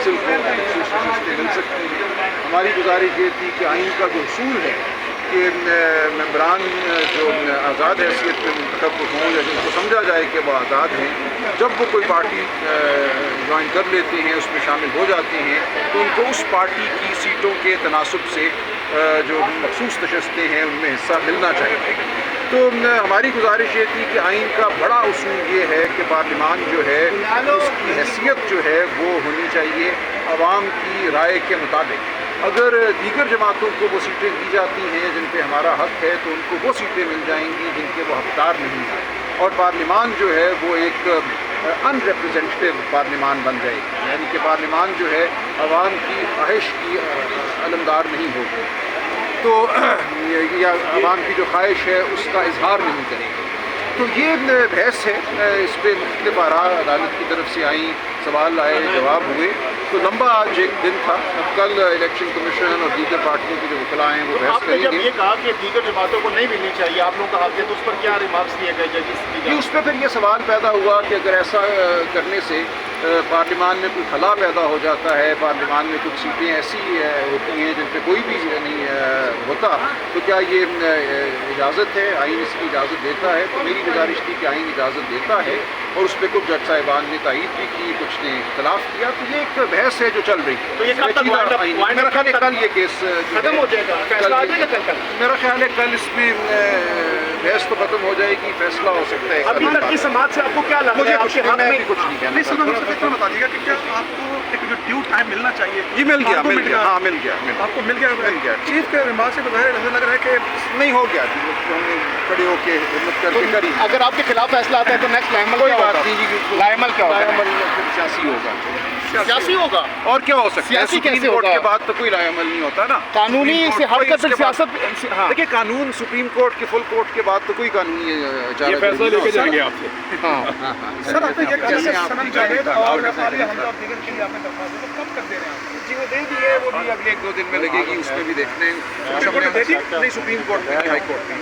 Council کو مخصوص نشستیں مل سکتی ہیں. ہماری گزارش یہ تھی کہ آئین کا جو اصول ہے کہ ممبران جو آزاد حیثیت میں منتخب ہوں یا جن کو سمجھا جائے کہ وہ آزاد ہیں، جب وہ کوئی پارٹی جوائن کر لیتے ہیں، اس میں شامل ہو جاتے ہیں، تو ان کو اس پارٹی کی سیٹوں کے تناسب سے جو مخصوص نشستیں ہیں ان میں حصہ ملنا چاہیے. تو ہماری گزارش یہ تھی کہ آئین کا بڑا اصول یہ ہے کہ پارلیمان جو ہے اس کی حیثیت جو ہے وہ ہونی چاہیے عوام کی رائے کے مطابق. اگر دیگر جماعتوں کو وہ سیٹیں دی جاتی ہیں جن پہ ہمارا حق ہے تو ان کو وہ سیٹیں مل جائیں گی جن کے وہ حقدار نہیں ہیں، اور پارلیمان جو ہے وہ ایک ان ریپرزینٹیو پارلیمان بن جائے گی، یعنی کہ پارلیمان جو ہے عوام کی خواہش کی علمدار نہیں ہوگی، تو یا عوام کی جو خواہش ہے اس کا اظہار نہیں کرے گی. تو یہ بحث ہے، اس پہ مختلف آراء عدالت کی طرف سے آئیں، سوال آئے، جواب ہوئے. تو لمبا آج ایک دن تھا. اب کل الیکشن کمیشن اور دیگر پارٹیوں کے جو وکلاء ہیں وہ بحث کریں گے. جب یہ کہا کہ دیگر جماعتوں کو نہیں ملنی چاہیے، آپ لوگوں کا حق ہے، تو اس پر کیا ریمارکس دیے گئے ججز کی؟ اس پہ پھر یہ سوال پیدا ہوا کہ اگر ایسا کرنے سے پارلیمان میں کوئی خلا پیدا ہو جاتا ہے، پارلیمان میں کچھ سیٹیں ایسی ہوتی ہیں جن پہ کوئی بھی نہیں ہوتا، تو کیا یہ اجازت ہے، آئین اس کی اجازت دیتا ہے؟ تو میری گزارش تھی کہ آئین اجازت دیتا ہے، اور اس پہ کچھ جج صاحبان نے تائید بھی کی، کچھ نے اختلاف کیا. تو یہ ایک بحث ہے جو چل رہی ہے. تو یہ کب تک میرا خیال ہے کل یہ کیس ختم ہو جائے گا؟ فیصلہ آ جائے گا کل؟ میرا خیال ہے کل اس میں بحث تو ختم ہو جائے گی، فیصلہ ہو سکتا ہے. ابھی تک کی سماعت سے آپ کو کیا لگتا ہے؟ مجھے کچھ نہیں کہنا. اتنا بتا دیجیے کہ کیا آپ کو ایک جو ڈیو ٹائم ملنا چاہیے؟ جی مل گیا. ہاں مل گیا. آپ کو مل گیا. چیف کے ریمارک سے بظاہر ایسا لگ رہا ہے کہ نہیں ہو گیا، کھڑے ہو کے ہمت کر کے کری. اگر آپ کے خلاف فیصلہ آتا ہے تو نیکسٹ لائمل کوئی بات نہیں جی، لائمل کیا ہوگا؟ سیاسی ہوگا. سیاسی ہوگا اور کیا ہو سکتا ہے؟ سپریم کورٹ کے بعد تو کوئی رائے عمل نہیں ہوتا نا. قانونی سے ہٹ کر پھر سیاست. دیکھیے قانون سپریم کورٹ کے فل کورٹ کے بعد تو کوئی قانونی یہ فیصلہ لے کے جائیں گے آپ سے. سر آپ نے یہ کہا کہ سنم جاوید اور عالیہ حمزہ اور دیگر کے لیے آپ نے درخواست دی، کب کر دے رہے ہیں؟ جی وہ دے دیے، وہ بھی اگلے 1-2 دن میں لگے گی. اس میں بھی دیکھتے ہیں. نہیں سپریم کورٹ میں، ہائی کورٹ میں.